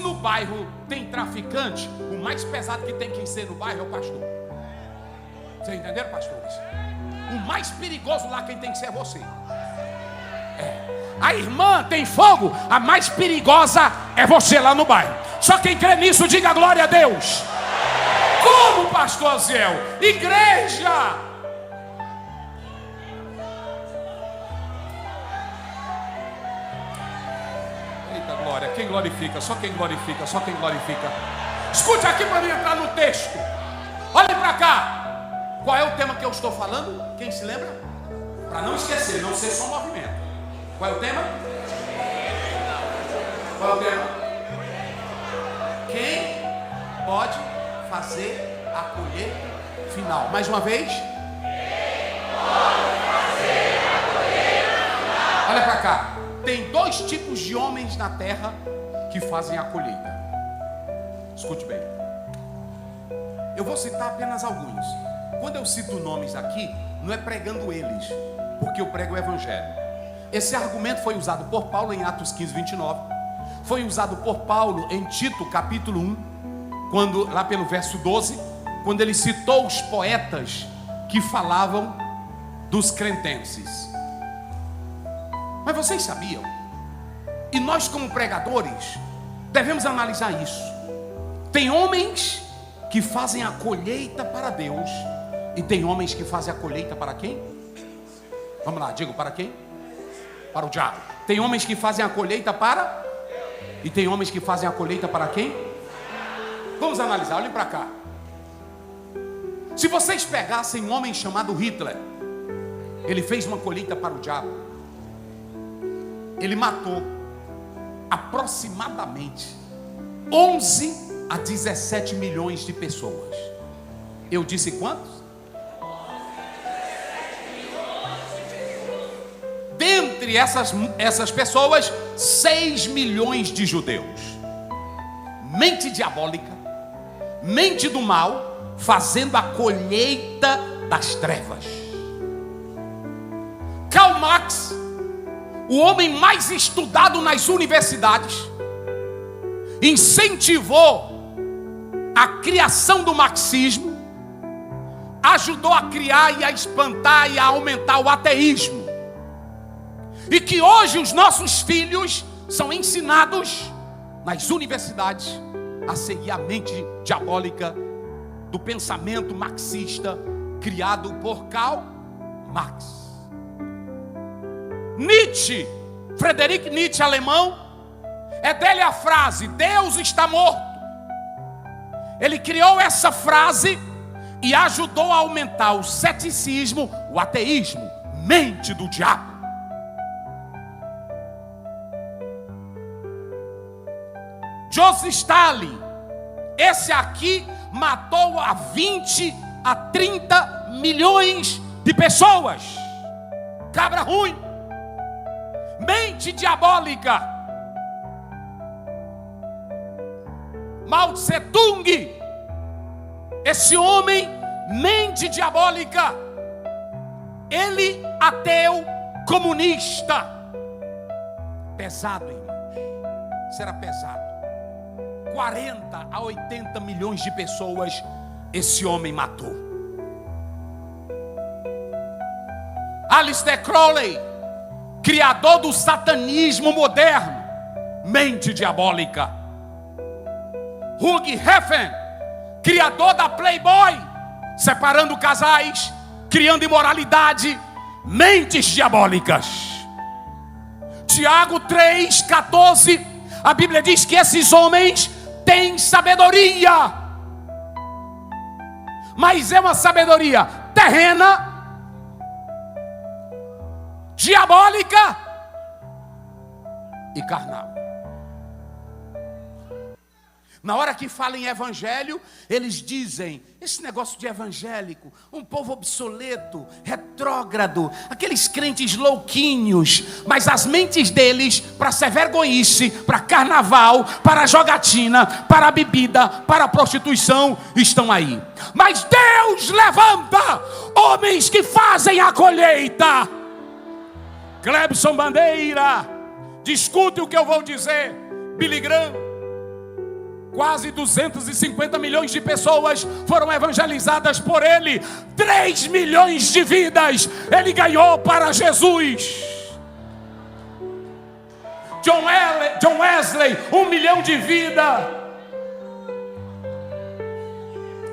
no bairro tem traficante, o mais pesado que tem que ser no bairro é o pastor. Vocês entenderam, pastores? O mais perigoso lá quem tem que ser é você. A irmã tem fogo, a mais perigosa é você lá no bairro. Só quem crê nisso, diga glória a Deus. Como, pastor Ziel? Igreja! Eita glória, quem glorifica? Só quem glorifica, só quem glorifica. Escute aqui para mim entrar no texto. Olhe para cá. Qual é o tema que eu estou falando? Quem se lembra? Para não esquecer, não ser só movimento. Qual é o tema? Qual é o tema? Quem pode fazer a colheita final? Mais uma vez. Quem pode fazer a colheita final? Olha para cá. Tem dois tipos de homens na terra que fazem a colheita. Escute bem. Eu vou citar apenas alguns. Quando eu cito nomes aqui, não é pregando eles, porque eu prego o evangelho. Esse argumento foi usado por Paulo em Atos 15, 29. Foi usado por Paulo em Tito, capítulo 1, quando, lá pelo verso 12, quando ele citou os poetas que falavam dos cretenses. Mas vocês sabiam? E nós como pregadores devemos analisar isso. Tem homens que fazem a colheita para Deus, e tem homens que fazem a colheita para quem? Vamos lá, digo para quem? Para o diabo. Tem homens que fazem a colheita para? E tem homens que fazem a colheita para quem? Vamos analisar, olhem para cá. Se vocês pegassem um homem chamado Hitler, ele fez uma colheita para o diabo. Ele matou aproximadamente 11 a 17 milhões de pessoas. Eu disse quantos? Dentre essas pessoas, 6 milhões de judeus. Mente diabólica, mente do mal, fazendo a colheita das trevas. Karl Marx, o homem mais estudado nas universidades, incentivou a criação do marxismo, ajudou a criar e a espantar e a aumentar o ateísmo. E que hoje os nossos filhos são ensinados nas universidades a seguir a mente diabólica do pensamento marxista criado por Karl Marx. Nietzsche, Friedrich Nietzsche, alemão, é dele a frase: Deus está morto. Ele criou essa frase e ajudou a aumentar o ceticismo, o ateísmo, mente do diabo. Joseph Stalin, esse aqui matou a 20 a 30 milhões de pessoas. Cabra ruim, mente diabólica. Mao Tse Tung, esse homem, mente diabólica. Ele ateu, comunista. Pesado, irmãos. Será pesado. 40 a 80 milhões de pessoas esse homem matou. Aleister Crowley, criador do satanismo moderno, mente diabólica. Hugh Hefner, criador da Playboy, separando casais, criando imoralidade, mentes diabólicas. Tiago 3,14, a Bíblia diz que esses homens têm sabedoria, mas é uma sabedoria terrena, diabólica e carnal. Na hora que falam em evangelho, eles dizem: esse negócio de evangélico, um povo obsoleto, retrógrado, aqueles crentes louquinhos. Mas as mentes deles, para ser vergonhice, para carnaval, para jogatina, para bebida, para prostituição, estão aí. Mas Deus levanta homens que fazem a colheita. Clebson Bandeira, discute o que eu vou dizer. Billy Graham, Quase 250 milhões de pessoas foram evangelizadas por ele. 3 milhões de vidas ele ganhou para Jesus. John Wesley, 1 milhão de vidas.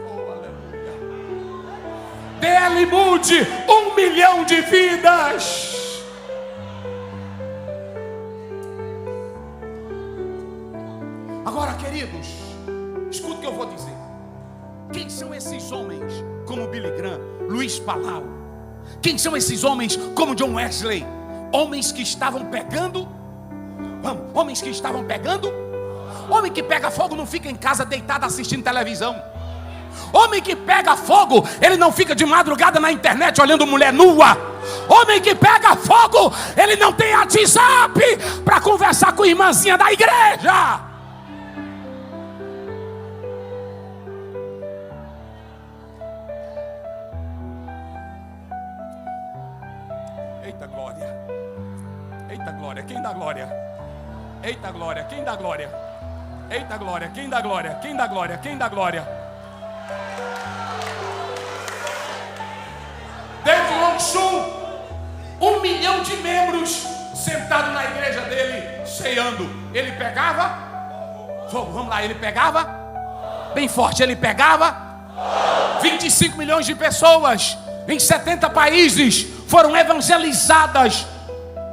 Oh, aleluia. D.L. Moody, 1 milhão de vidas. Agora, queridos, escuta o que eu vou dizer. Quem são esses homens como Billy Graham, Luiz Palau? Quem são esses homens como John Wesley? Homens que estavam pegando. Homens que estavam pegando. Homem que pega fogo não fica em casa deitado assistindo televisão. Homem que pega fogo, ele não fica de madrugada na internet olhando mulher nua. Homem que pega fogo, ele não tem WhatsApp para conversar com a irmãzinha da igreja. Eita glória. Eita glória. Quem dá glória? Eita glória. Quem dá glória? Eita glória. Quem dá glória? Quem dá glória? Quem dá glória? David Longshun, 1 milhão de membros sentado na igreja dele, ceando. Ele pegava fogo. Vamos lá, ele pegava bem forte. Ele pegava 25 milhões de pessoas em 70 países foram evangelizadas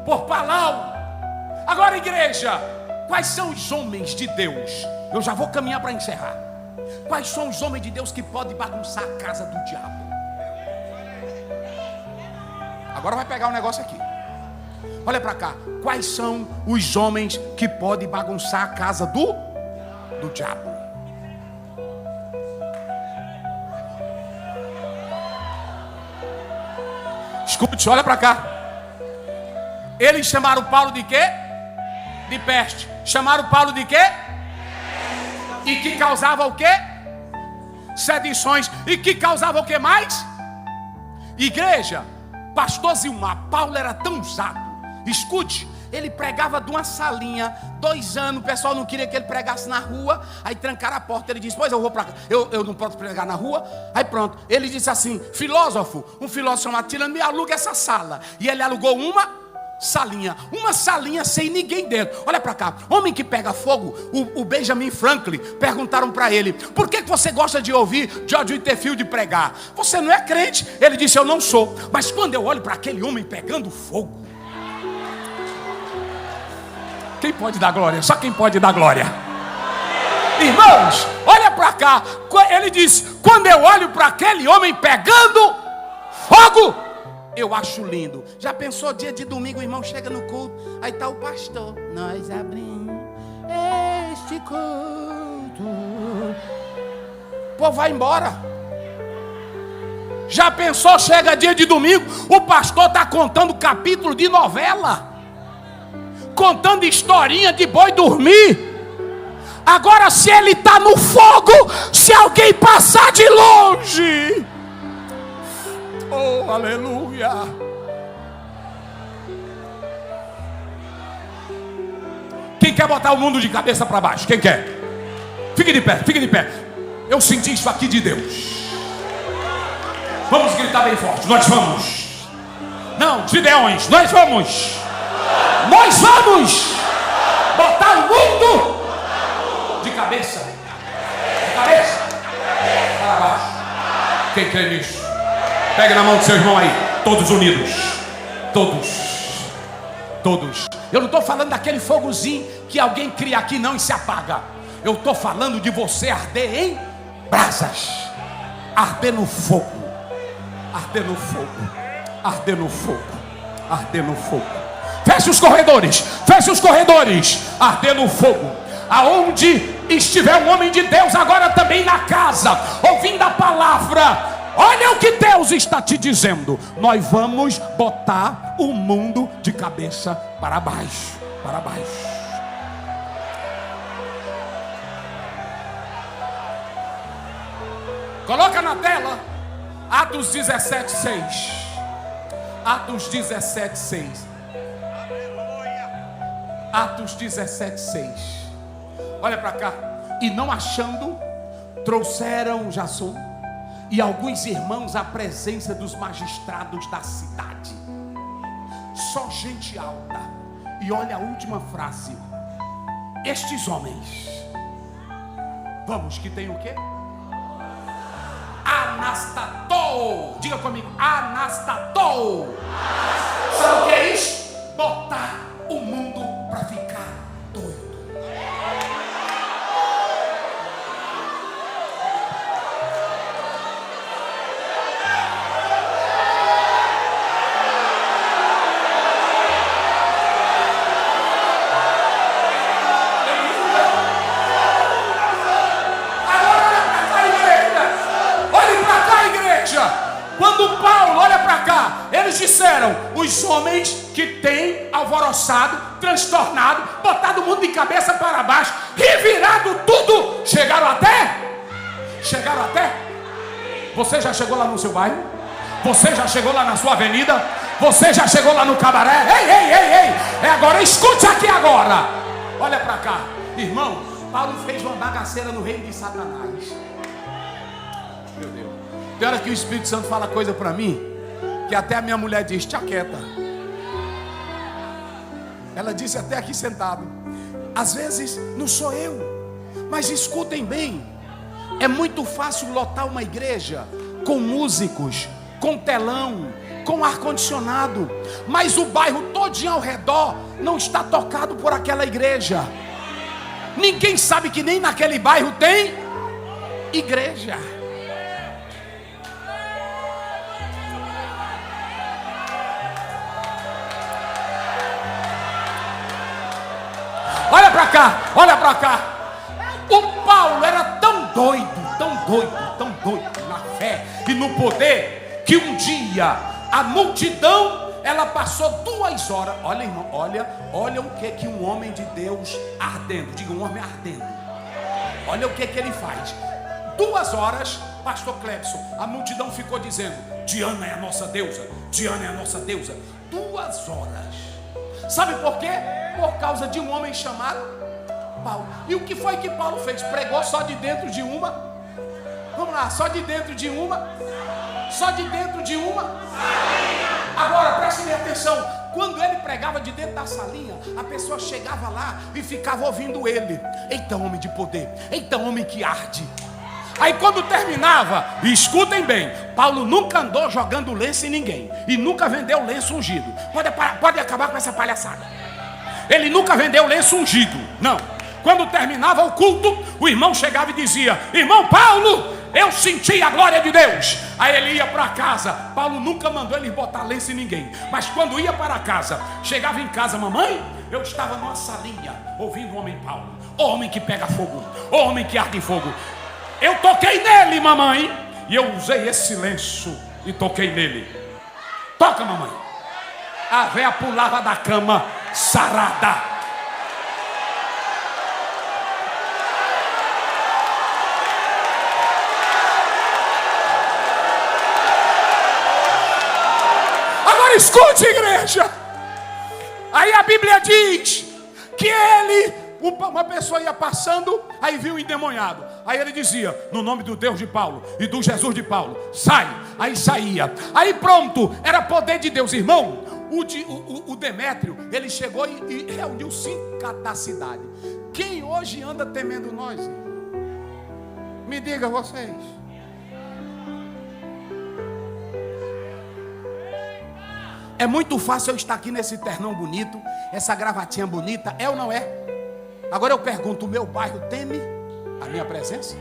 por Palau. Agora, igreja, quais são os homens de Deus? Eu já vou caminhar para encerrar. Quais são os homens de Deus que podem bagunçar a casa do diabo? Agora vai pegar um negócio aqui. Olha para cá. Quais são os homens que podem bagunçar a casa do diabo? Escute, olha para cá. Eles chamaram Paulo de quê? De peste. Chamaram Paulo de quê? E que causava o quê? Sedições. E que causava o que mais? Igreja, pastor Zilmar, Paulo era tão usado. Escute, ele pregava de uma salinha, 2 anos, o pessoal não queria que ele pregasse na rua. Aí trancaram a porta, ele disse, pois eu vou para cá, eu não posso pregar na rua. Aí pronto, ele disse assim, um filósofo chamado Tirano, me aluga essa sala. E ele alugou uma salinha sem ninguém dentro. Olha para cá, homem que pega fogo. O Benjamin Franklin, perguntaram para ele, por que você gosta de ouvir George Whitefield pregar? Você não é crente? Ele disse, eu não sou, mas quando eu olho para aquele homem pegando fogo. Quem pode dar glória? Só quem pode dar glória. Irmãos, olha para cá. Ele disse, quando eu olho para aquele homem pegando fogo, eu acho lindo. Já pensou dia de domingo, o irmão chega no culto, aí está o pastor, nós abrimos este culto, o povo vai embora. Já pensou, chega dia de domingo, o pastor está contando capítulo de novela, contando historinha de boi dormir. Agora, se ele está no fogo, se alguém passar de longe, oh, aleluia. Quem quer botar o mundo de cabeça para baixo? Quem quer? Fique de pé, fique de pé. Eu senti isso aqui de Deus. Vamos gritar bem forte. Nós vamos. Não, Gideões, nós vamos. Nós vamos botar o mundo de cabeça. De cabeça para baixo. Quem crê nisso? Pega na mão do seu irmão aí, todos unidos. Todos. Eu não estou falando daquele fogozinho que alguém cria aqui não e se apaga. Eu estou falando de você arder em brasas. Arder no fogo. Arder no fogo. Arder no fogo. Arder no fogo. Feche os corredores. Feche os corredores. Arder no fogo. Aonde estiver um homem de Deus, agora também na casa, ouvindo a palavra, olha o que Deus está te dizendo. Nós vamos botar o mundo de cabeça para baixo. Para baixo. Coloca na tela Atos 17:6. Atos 17:6. Atos 17:6. Olha para cá. E não achando, trouxeram Jasson e alguns irmãos à presença dos magistrados da cidade. Só gente alta. E olha a última frase: estes homens, vamos, que tem o quê? Anastatou. Diga comigo, anastatou. Sabe o que é isso? Botar o mundo para ficar doido. Quando Paulo olha para cá, eles disseram: os homens que têm alvoroçado, transtornado, botado o mundo de cabeça para baixo, revirado tudo, chegaram até? Você já chegou lá no seu bairro? Você já chegou lá na sua avenida? Você já chegou lá no cabaré? Ei, agora escute aqui agora. Olha para cá, irmão. Paulo fez uma bagaceira no reino de Satanás. Meu Deus. Tem hora que o Espírito Santo fala coisa para mim, que até a minha mulher diz: tia quieta. Ela disse até aqui sentado: às vezes não sou eu, mas escutem bem, é muito fácil lotar uma igreja com músicos, com telão, com ar-condicionado, mas o bairro todinho ao redor não está tocado por aquela igreja. Ninguém sabe que nem naquele bairro tem igreja. Olha para cá. O Paulo era tão doido na fé e no poder, que um dia a multidão, ela passou 2 horas. Olha, irmão, olha o que um homem de Deus ardendo, diga, um homem ardendo. Olha o que ele faz. 2 horas, pastor Clebson, a multidão ficou dizendo: Diana é a nossa deusa, Diana é a nossa deusa. 2 horas. Sabe por quê? Por causa de um homem chamado Paulo. E o que foi que Paulo fez? Pregou só de dentro de uma? Vamos lá, só de dentro de uma? Só de dentro de uma? Agora, prestem atenção. Quando ele pregava de dentro da salinha, a pessoa chegava lá e ficava ouvindo ele. Eita, homem de poder. Eita, homem que arde. Aí quando terminava, escutem bem, Paulo nunca andou jogando lenço em ninguém. E nunca vendeu lenço ungido. Pode acabar com essa palhaçada. Ele nunca vendeu lenço ungido, não. Quando terminava o culto, o irmão chegava e dizia: irmão Paulo, eu senti a glória de Deus. Aí ele ia para casa. Paulo nunca mandou ele botar lenço em ninguém. Mas quando ia para casa, chegava em casa: mamãe, eu estava numa salinha ouvindo o homem Paulo. O homem que pega fogo, o homem que arde em fogo. Eu toquei nele, mamãe, e eu usei esse lenço e toquei nele. Toca, mamãe. A véia pulava da cama sarada. Agora escute, igreja. Aí a Bíblia diz que uma pessoa ia passando, aí viu um endemoniado. Aí ele dizia: no nome do Deus de Paulo e do Jesus de Paulo, sai. Aí saía. Aí pronto, era poder de Deus, irmão. O Demétrio, ele chegou e reuniu 5 da cidade. Quem hoje anda temendo nós? Me diga vocês. É muito fácil eu estar aqui nesse ternão bonito, essa gravatinha bonita, é ou não é? Agora eu pergunto: o meu bairro teme a minha presença?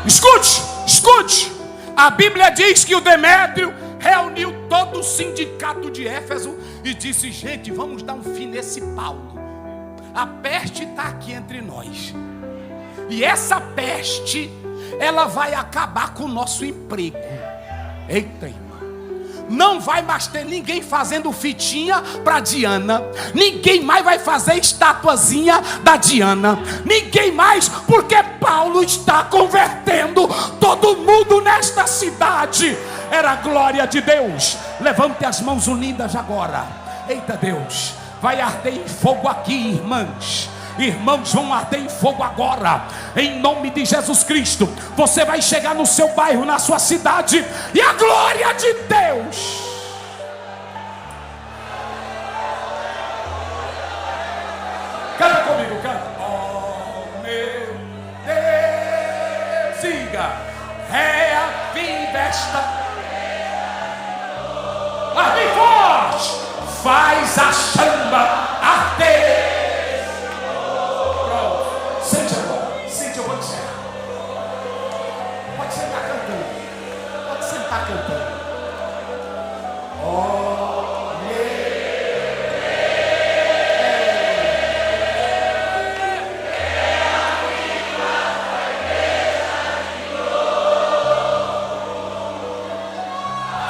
Escute. A Bíblia diz que o Demétrio reuniu todo o sindicato de Éfeso e disse: gente, vamos dar um fim nesse Paulo. A peste está aqui entre nós. E essa peste, ela vai acabar com o nosso emprego. Eita, irmão. Não vai mais ter ninguém fazendo fitinha para Diana. Ninguém mais vai fazer estatuazinha da Diana. Ninguém mais, porque Paulo está convertendo todo mundo nesta cidade. cidade era a glória de Deus. Levante as mãos unidas agora. Eita Deus, vai arder em fogo aqui, irmãs. Irmãos, vão arder em fogo agora, em nome de Jesus Cristo. Você vai chegar no seu bairro, na sua cidade, e a glória de Deus. Canta comigo, canta. Oh meu Deus, siga, reaviva esta. Mas bem forte, faz a chama arder. Sente agora, sente, eu vou te encerrar. Pode sentar cantando. Pode sentar cantando. Oh, meu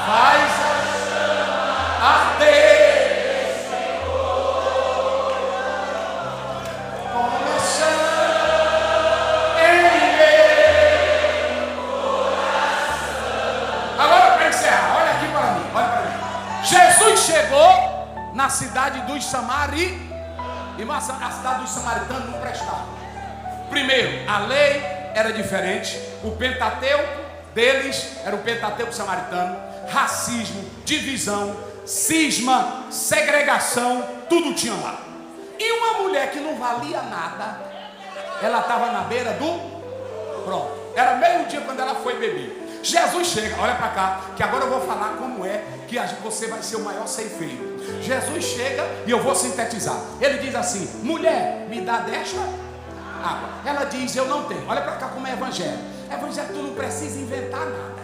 faz arder. Chegou na cidade dos Samaritãos. Irmã, a cidade dos samaritanos não prestava. Primeiro, a lei era diferente. O Pentateuco deles era o Pentateuco samaritano. Racismo, divisão, cisma, segregação, tudo tinha lá. E uma mulher que não valia nada, ela estava na beira do... Pronto, era meio-dia quando ela foi beber. Jesus chega, olha para cá, que agora eu vou falar como é que você vai ser o maior ceifeiro. Jesus chega e eu vou sintetizar. Ele diz assim: mulher, me dá desta água. Ela diz: eu não tenho. Olha para cá como é evangelho. Evangelho, tu não precisa inventar nada.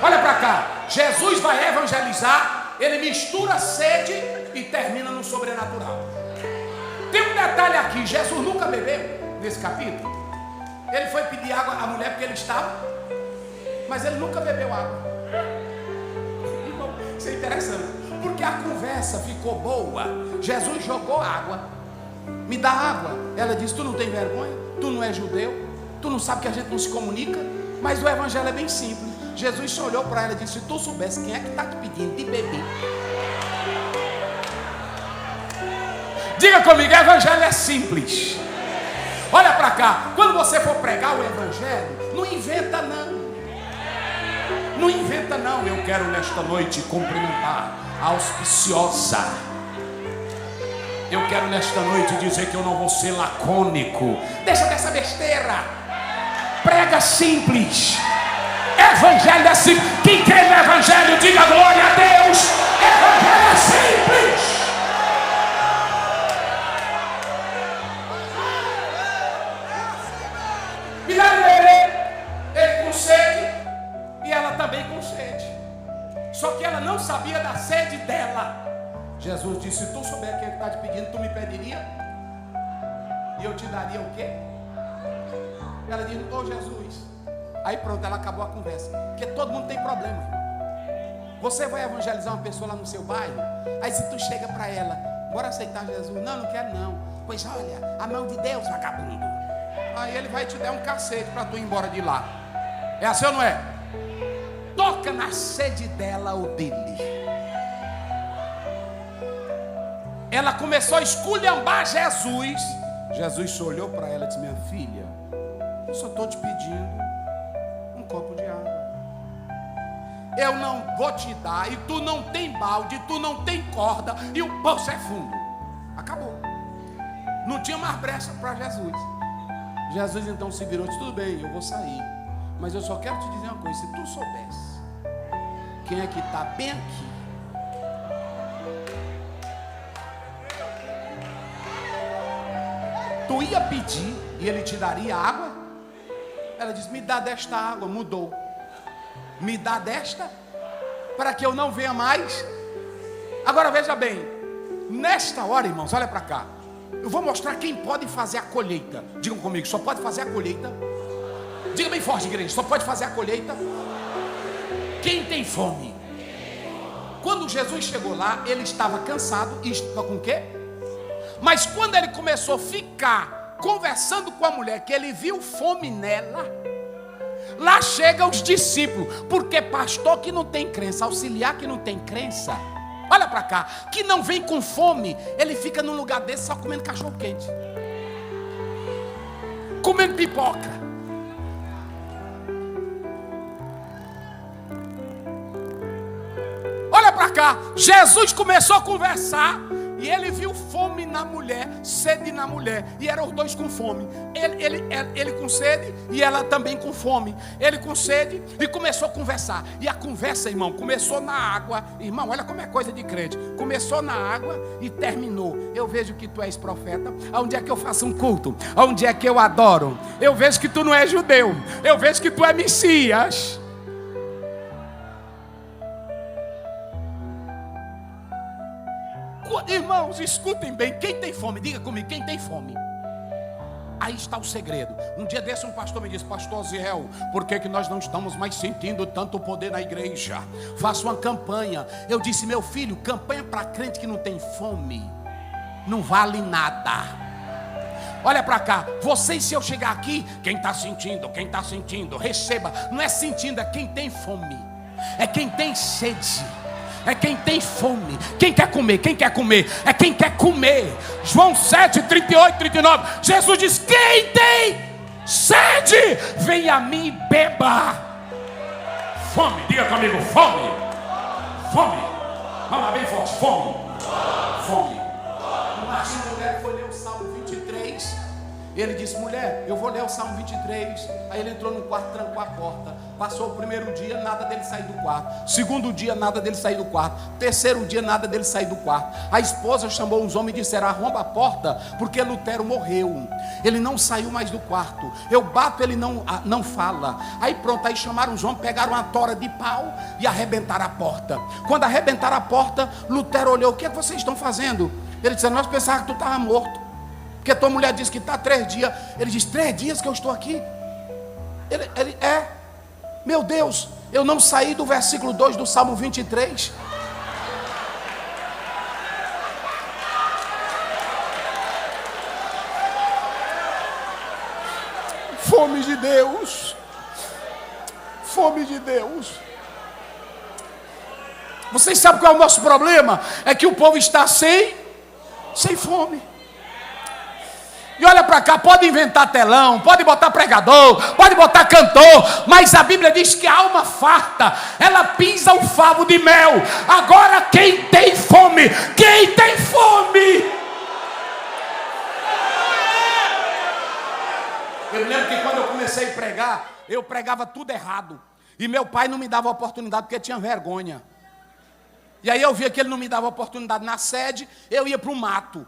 Olha para cá. Jesus vai evangelizar. Ele mistura sede e termina no sobrenatural. Tem um detalhe aqui: Jesus nunca bebeu nesse capítulo. Ele foi pedir água à mulher porque ele estava, mas ele nunca bebeu água. Isso é interessante, porque a conversa ficou boa. Jesus jogou água. Me dá água. Ela disse: tu não tem vergonha? Tu não é judeu? Tu não sabe que a gente não se comunica? Mas o evangelho é bem simples. Jesus só olhou para ela e disse: se tu soubesse quem é que está te pedindo de beber. Diga comigo, o evangelho é simples. Olha para cá, quando você for pregar o evangelho, não inventa não. Não inventa não. Eu quero nesta noite cumprimentar a auspiciosa. Eu quero nesta noite dizer que eu não vou ser lacônico. Deixa dessa besteira. Prega simples. Evangelho é simples. Quem crê no evangelho, diga glória a Deus. Evangelho é simples. Ele com sede e ela também com sede. Só que ela não sabia da sede dela. Jesus disse: se tu souber quem está te pedindo, tu me pediria e eu te daria o quê? Ela disse: ô Jesus. Aí pronto, ela acabou a conversa. Porque todo mundo tem problema. Você vai evangelizar uma pessoa lá no seu bairro. Aí se tu chega para ela: bora aceitar Jesus. Não, não quero não. Pois olha, a mão de Deus, vagabundo. Aí ele vai te dar um cacete para tu ir embora de lá. É assim ou não é? Toca na sede dela ou dele. Ela começou a esculhambar Jesus. Jesus só olhou para ela e disse: minha filha, eu só estou te pedindo um copo de água. Eu não vou te dar, e tu não tem balde, tu não tem corda, e o poço é fundo. Acabou. Não tinha mais brecha para Jesus. Jesus então se virou e disse: tudo bem, eu vou sair, mas eu só quero te dizer uma coisa. Se tu soubesse quem é que está bem aqui, tu ia pedir e ele te daria água? Ela disse: me dá desta água. Mudou. Me dá desta para que eu não venha mais. Agora veja bem, nesta hora, irmãos, olha para cá. Eu vou mostrar quem pode fazer a colheita. Digam comigo, só pode fazer a colheita. Diga bem forte, igreja, só pode fazer a colheita quem tem fome. Quando Jesus chegou lá, ele estava cansado e estava com o quê? Mas quando ele começou a ficar conversando com a mulher, que ele viu fome nela, Lá chegam os discípulos, porque pastor que não tem crença, auxiliar que não tem crença, olha para cá, que não vem com fome, ele fica num lugar desse só comendo cachorro quente, comendo pipoca. Olha para cá, Jesus começou a conversar e ele viu fome na mulher, sede na mulher, e eram os dois com fome. Ele com sede e ela também com fome. Ele com sede e começou a conversar. E a conversa, irmão, começou na água. Irmão, olha como é coisa de crente. Começou na água e terminou. Eu vejo que tu és profeta. Aonde é que eu faço um culto? Aonde é que eu adoro? Eu vejo que tu não és judeu. Eu vejo que tu é Messias. Irmãos, escutem bem, quem tem fome, diga comigo, quem tem fome? Aí está o segredo. Um dia desse um pastor me disse: pastor Ziel, por que nós não estamos mais sentindo tanto poder na igreja? Faça uma campanha. Eu disse: meu filho, campanha para crente que não tem fome não vale nada. Olha para cá, vocês, se eu chegar aqui, quem está sentindo, receba. Não é sentindo, é quem tem fome, é quem tem sede, é quem tem fome. Quem quer comer? Quem quer comer? É quem quer comer. João 7, 38, 39. Jesus diz: quem tem sede, vem a mim e beba. Fome, diga comigo, fome. Fome. Vamos lá, bem forte, fome. Fome. O Martinho Mulher foi ler o Salmo 23. Ele disse: mulher, eu vou ler o Salmo 23. Aí ele entrou no quarto, trancou a porta. Passou o primeiro dia, nada dele sair do quarto. Segundo dia, nada dele sair do quarto. Terceiro dia, nada dele sair do quarto. A esposa chamou uns homens e disseram: arromba a porta, porque Lutero morreu. Ele não saiu mais do quarto. Eu bato, ele não fala. Aí pronto, aí chamaram os homens, pegaram uma tora de pau e arrebentaram a porta. Quando arrebentaram a porta, Lutero olhou: o que é que vocês estão fazendo? Ele disse: nós pensávamos que tu estava morto, porque tua mulher disse que está 3 dias. Ele disse: 3 dias que eu estou aqui? Ele meu Deus, eu não saí do versículo 2 do Salmo 23. Fome de Deus. Fome de Deus. Vocês sabem qual é o nosso problema? É que o povo está sem fome. E olha para cá, pode inventar telão, pode botar pregador, pode botar cantor, mas a Bíblia diz que a alma farta, ela pisa o favo de mel. Agora quem tem fome? Quem tem fome? Eu lembro que quando eu comecei a pregar, eu pregava tudo errado. E meu pai não me dava oportunidade porque tinha vergonha. E aí eu via que ele não me dava oportunidade na sede, eu ia para o mato,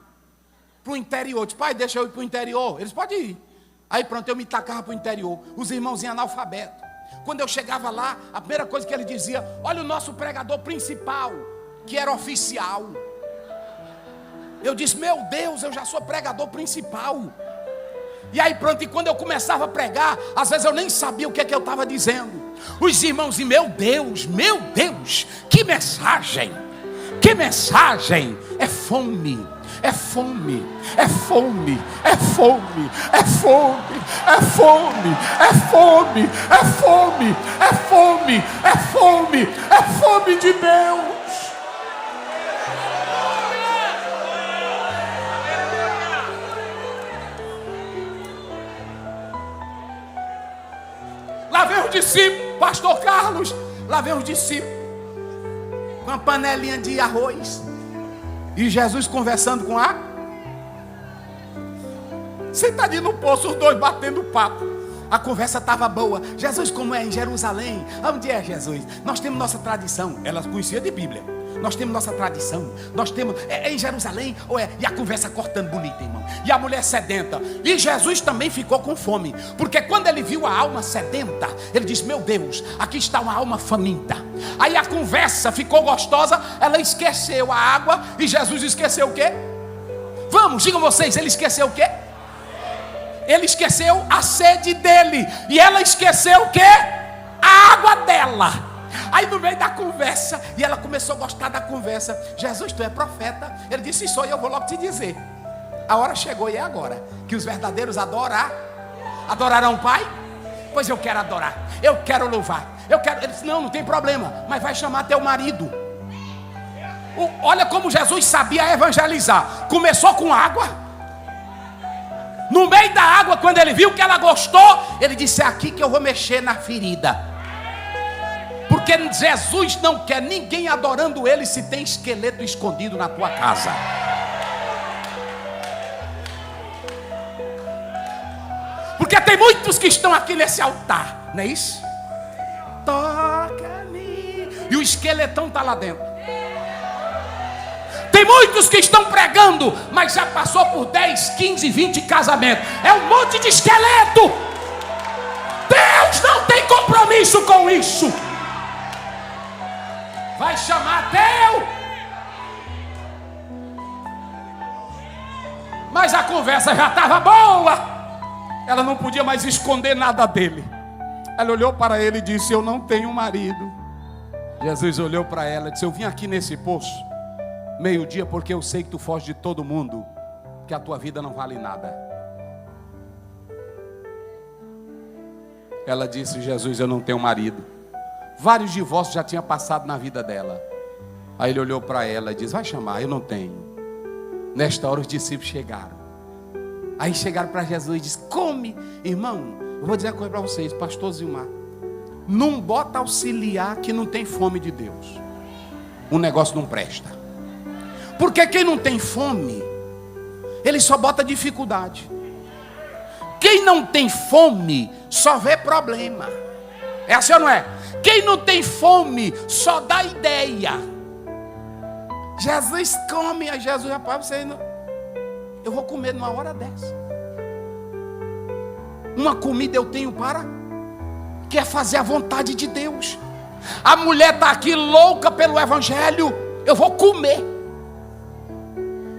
para o interior. Disse: pai, deixa eu ir para o interior. Eles: podem ir. Aí pronto, eu me tacava para o interior. Os irmãozinhos analfabetos. Quando eu chegava lá, a primeira coisa que ele dizia: olha o nosso pregador principal, que era oficial. Eu disse: meu Deus, eu já sou pregador principal. E aí pronto, e quando eu começava a pregar, às vezes eu nem sabia o que é que eu estava dizendo. Os irmãos, e meu Deus, que mensagem, é fome. É fome, é fome, é fome, é fome, é fome, é fome, é fome, é fome, é fome, é fome de Deus. Lá vem os discípulos, pastor Carlos, lá vem os discípulos com uma panelinha de arroz. E Jesus conversando com a... sentadinho no poço, os dois batendo papo. A conversa estava boa. Jesus, como é em Jerusalém? Onde é Jesus? Nós temos nossa tradição. Ela conhecia de Bíblia. Nós temos nossa tradição. Nós temos... é em Jerusalém? Ou é? E a conversa cortando bonita, irmão. E a mulher sedenta. E Jesus também ficou com fome. Porque quando ele viu a alma sedenta, ele disse: meu Deus, aqui está uma alma faminta. Aí a conversa ficou gostosa. Ela esqueceu a água. E Jesus esqueceu o quê? Vamos, digam vocês, ele esqueceu o quê? Ele esqueceu a sede dele. E ela esqueceu o quê? A água dela. Aí no meio da conversa, e ela começou a gostar da conversa: Jesus, tu é profeta? Ele disse: sou, e eu vou logo te dizer. A hora chegou, e é agora que os verdadeiros adorarão o Pai Pois eu quero adorar, eu quero louvar, eu quero. Ele disse: não tem problema, mas vai chamar teu marido. Olha como Jesus sabia evangelizar. Começou com água. No meio da água, quando ele viu que ela gostou, ele disse: é aqui que eu vou mexer na ferida. Porque Jesus não quer ninguém adorando ele se tem esqueleto escondido na tua casa. Porque tem muitos que estão aqui nesse altar, não é isso? Toca-me. E o esqueletão está lá dentro. Tem muitos que estão pregando, mas já passou por 10, 15, 20 casamentos. É um monte de esqueleto. Deus não tem compromisso com isso. Vai chamar teu. Mas a conversa já estava boa. Ela não podia mais esconder nada dele. Ela olhou para ele e disse: eu não tenho marido. Jesus olhou para ela e disse: eu vim aqui nesse poço meio-dia porque eu sei que tu foge de todo mundo, que a tua vida não vale nada. Ela disse: Jesus, eu não tenho marido. Vários divórcios já tinham passado na vida dela. Aí ele olhou para ela e disse: vai chamar, eu não tenho. Nesta hora os discípulos chegaram. Aí chegaram para Jesus e disse: come. Irmão, eu vou dizer uma coisa para vocês, pastor Zilmar, não bota auxiliar que não tem fome de Deus. O negócio não presta. Porque quem não tem fome, ele só bota dificuldade. Quem não tem fome só vê problema. É assim ou não é? Quem não tem fome só dá ideia. Jesus come. Aí Jesus: rapaz, você não... eu vou comer numa hora dessa. Uma comida eu tenho para quer fazer a vontade de Deus. A mulher está aqui louca pelo evangelho. Eu vou comer.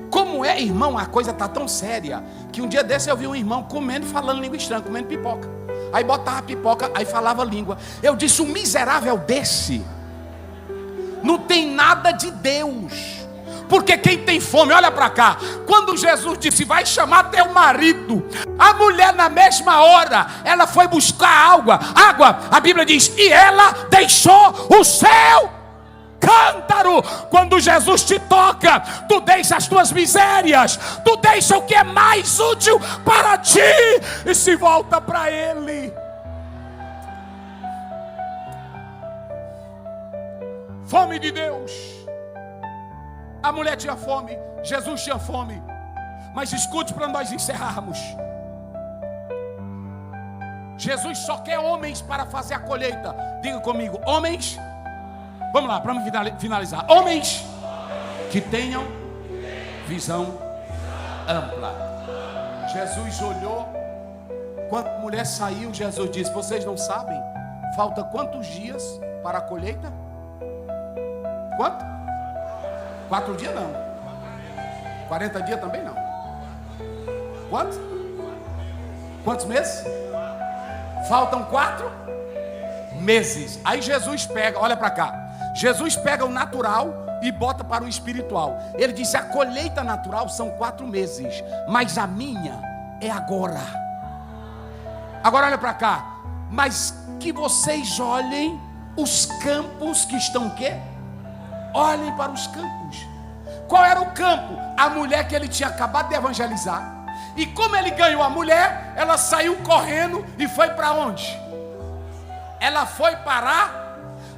Como é, irmão, a coisa está tão séria que um dia desse eu vi um irmão comendo e falando língua estranha, comendo pipoca. Aí botava pipoca, aí falava língua. Eu disse: um miserável desse não tem nada de Deus. Porque quem tem fome, olha para cá. Quando Jesus disse: vai chamar teu marido, a mulher na mesma hora, ela foi buscar água. A Bíblia diz: e ela deixou o seu cântaro. Quando Jesus te toca, tu deixa as tuas misérias, tu deixa o que é mais útil para ti e se volta para Ele. Fome de Deus. A mulher tinha fome, Jesus tinha fome. Mas escute para nós encerrarmos. Jesus só quer homens para fazer a colheita. Diga comigo: homens. Vamos lá, para finalizar. Homens que tenham visão ampla. Jesus olhou. Quando a mulher saiu, Jesus disse: vocês não sabem? Falta quantos dias para a colheita? Quanto? 4 dias não. 40 dias também não. Quantos? Quantos meses? Faltam 4 meses. Aí Jesus pega, olha para cá. Jesus pega o natural e bota para o espiritual. Ele disse: a colheita natural são 4 meses, mas a minha é agora. Agora olha para cá. Mas que vocês olhem os campos que estão o quê? Olhem para os campos. Qual era o campo? A mulher que ele tinha acabado de evangelizar. E como ele ganhou a mulher, ela saiu correndo e foi para onde? Ela foi parar.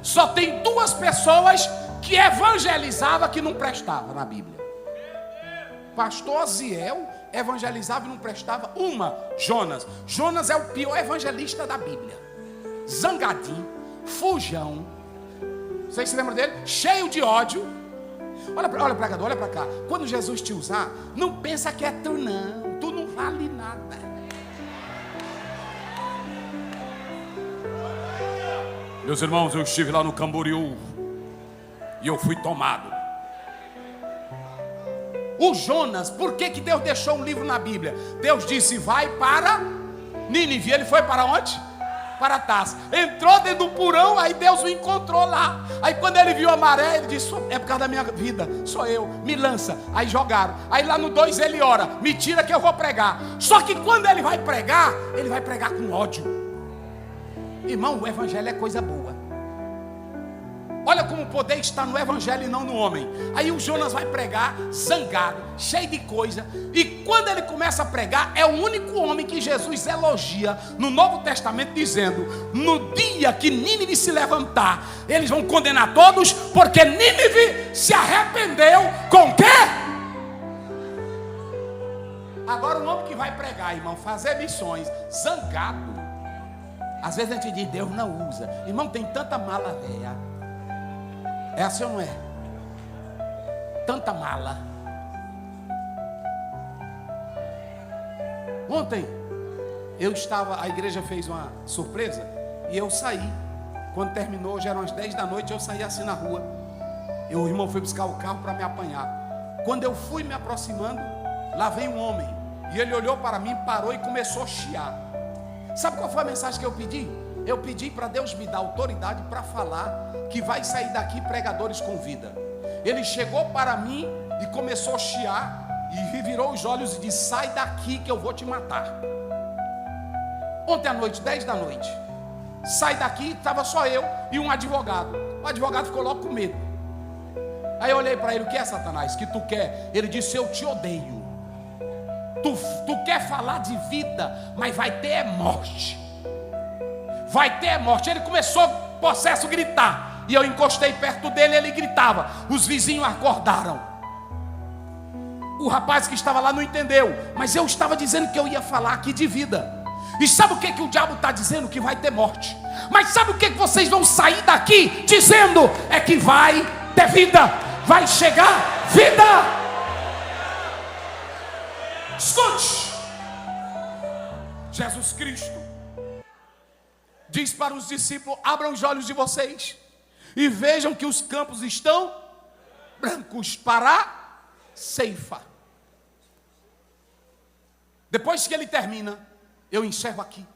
Só tem 2 pessoas que evangelizavam que não prestava na Bíblia. Pastor Aziel evangelizava e não prestava. Uma, Jonas. Jonas é o pior evangelista da Bíblia. Zangadinho, fujão. Vocês se lembram dele? Cheio de ódio. Olha para cá, olha para cá. Quando Jesus te usar, não pensa que é tu não. Tu não vale nada. Meus irmãos, eu estive lá no Camboriú e eu fui tomado. O Jonas, por que Deus deixou um livro na Bíblia? Deus disse: vai para Nínive. Ele foi para onde? Para Tarsis. Entrou dentro do porão, aí Deus o encontrou lá. Aí quando ele viu a maré, ele disse: é por causa da minha vida, sou eu, me lança. Aí jogaram. Aí lá no 2 ele ora: me tira que eu vou pregar. Só que quando ele vai pregar com ódio. Irmão, o evangelho é coisa boa. Olha como o poder está no evangelho e não no homem. Aí o Jonas vai pregar, zangado, cheio de coisa. E quando ele começa a pregar, é o único homem que Jesus elogia no Novo Testamento, dizendo: no dia que Nínive se levantar, eles vão condenar todos, porque Nínive se arrependeu com o quê? Agora o homem que vai pregar, irmão, fazer missões, zangado. Às vezes a gente diz: Deus não usa. Irmão, tem tanta mala velha. É assim ou não é? Tanta mala. Ontem a igreja fez uma surpresa e eu saí. Quando terminou, já eram as 10 da noite, eu saí assim na rua. O irmão foi buscar o carro para me apanhar. Quando eu fui me aproximando, lá vem um homem. E ele olhou para mim, parou e começou a chiar. Sabe qual foi a mensagem que eu pedi? Eu pedi para Deus me dar autoridade para falar que vai sair daqui pregadores com vida. Ele chegou para mim e começou a chiar e virou os olhos e disse: sai daqui que eu vou te matar. Ontem à noite, 10 da noite, sai daqui, estava só eu e um advogado. O advogado ficou logo com medo. Aí eu olhei para ele: o que é, Satanás? Que tu quer? Ele disse: eu te odeio. Tu quer falar de vida, mas vai ter morte. Vai ter morte. Ele começou, possesso, a gritar. E eu encostei perto dele e ele gritava. Os vizinhos acordaram. O rapaz que estava lá não entendeu. Mas eu estava dizendo que eu ia falar aqui de vida. E sabe o que o diabo está dizendo? Que vai ter morte. Mas sabe o que vocês vão sair daqui dizendo? É que vai ter vida. Vai chegar vida. Escute. Jesus Cristo diz para os discípulos: abram os olhos de vocês e vejam que os campos estão brancos para a ceifa. Depois que ele termina, eu enxergo aqui.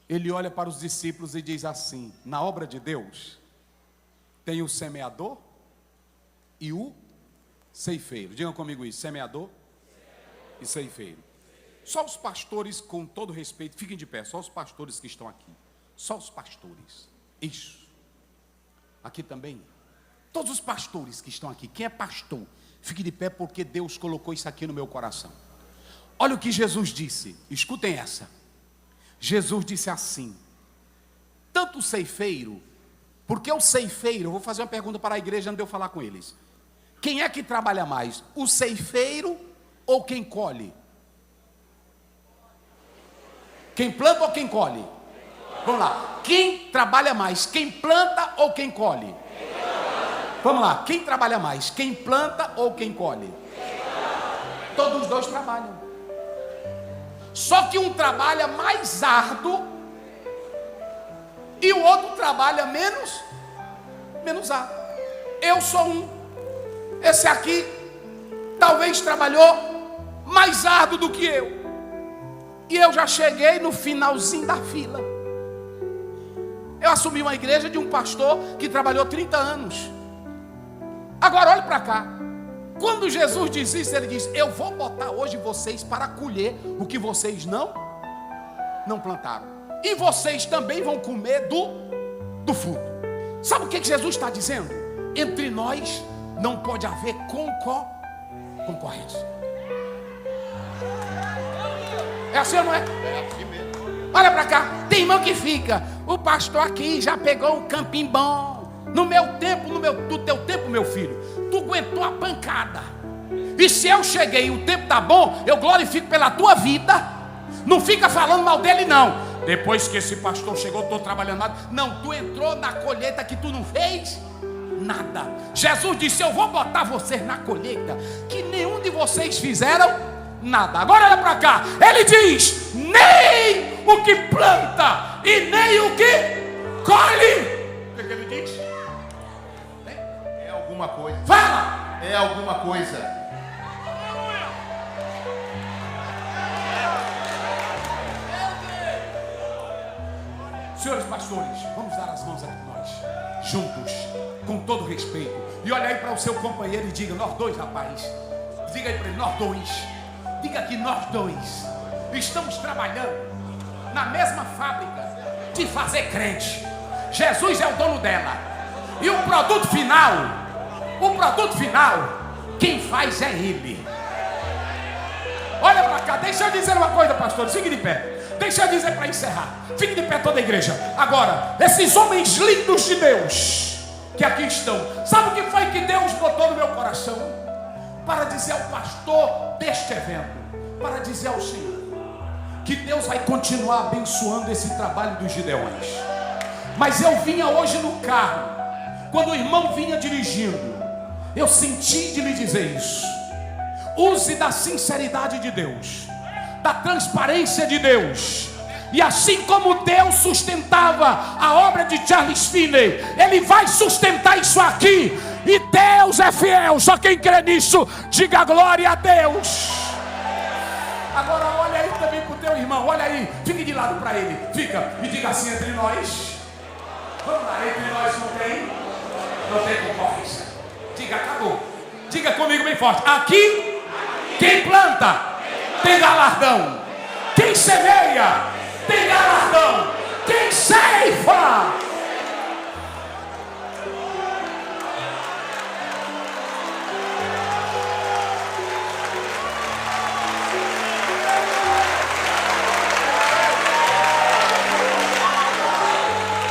Ele olha para os discípulos e diz assim: na obra de Deus tem o semeador e o ceifeiro. Digam comigo isso: semeador e ceifeiro. Só os pastores, com todo respeito, fiquem de pé, só os pastores que estão aqui. Só os pastores. Isso. Aqui também. Todos os pastores que estão aqui. Quem é pastor, fique de pé, porque Deus colocou isso aqui no meu coração. Olha o que Jesus disse. Escutem essa. Jesus disse assim: tanto o ceifeiro, porque o ceifeiro, eu vou fazer uma pergunta para a igreja antes de eu falar com eles. Quem é que trabalha mais? O ceifeiro ou quem colhe? Quem planta ou quem colhe? Vamos lá. Quem trabalha mais? Quem planta ou quem colhe? Vamos lá. Quem trabalha mais? Quem planta ou quem colhe? Todos os dois trabalham. Só que um trabalha mais árduo e o outro trabalha menos árduo. Eu sou um. Esse aqui talvez trabalhou mais árduo do que eu. E eu já cheguei no finalzinho da fila. Eu assumi uma igreja de um pastor que trabalhou 30 anos. Agora olhe para cá. Quando Jesus diz isso, ele diz: eu vou botar hoje vocês para colher o que vocês não plantaram. E vocês também vão comer do fruto. Sabe o que Jesus está dizendo? Entre nós não pode haver concorrência. É assim ou não é? É assim mesmo. Olha para cá. Tem irmão que fica: o pastor aqui já pegou um campinho bom. No meu tempo, no teu tempo, meu filho, tu aguentou a pancada. E se eu cheguei e o tempo tá bom, eu glorifico pela tua vida. Não fica falando mal dele não. Depois que esse pastor chegou, estou trabalhando nada. Não, tu entrou na colheita que tu não fez nada. Jesus disse: eu vou botar vocês na colheita que nenhum de vocês fizeram nada. Agora olha para cá. Ele diz: nem o que planta e nem o que colhe. O que ele diz? É alguma coisa. Fala! É alguma coisa. Senhores pastores, vamos dar as mãos aqui nós, juntos, com todo respeito. E olha aí para o seu companheiro e diga: nós dois, rapaz. Diga aí para ele: nós dois. Diga que nós dois estamos trabalhando na mesma fábrica, de fazer crente. Jesus é o dono dela. E o produto final, quem faz é Ele. Olha para cá, deixa eu dizer uma coisa, pastor, fique de pé. Deixa eu dizer para encerrar. Fique de pé toda a igreja. Agora, esses homens lindos de Deus que aqui estão, sabe o que foi que Deus botou no meu coração? Para dizer ao pastor deste evento, para dizer ao Senhor, que Deus vai continuar abençoando esse trabalho dos Gideões. Mas eu vinha hoje no carro, quando o irmão vinha dirigindo, eu senti de lhe dizer isso. Use da sinceridade de Deus, da transparência de Deus. E assim como Deus sustentava a obra de Charles Finney, Ele vai sustentar isso aqui. E Deus é fiel. Só quem crê nisso, diga glória a Deus. Agora olha aí também para o teu irmão. Olha aí, fique de lado para ele. Fica e diga assim: entre nós, vamos lá, entre nós não tem concorrência. Diga, acabou. Diga comigo bem forte: aqui, quem planta tem galardão. Quem semeia tem galardão. Quem serve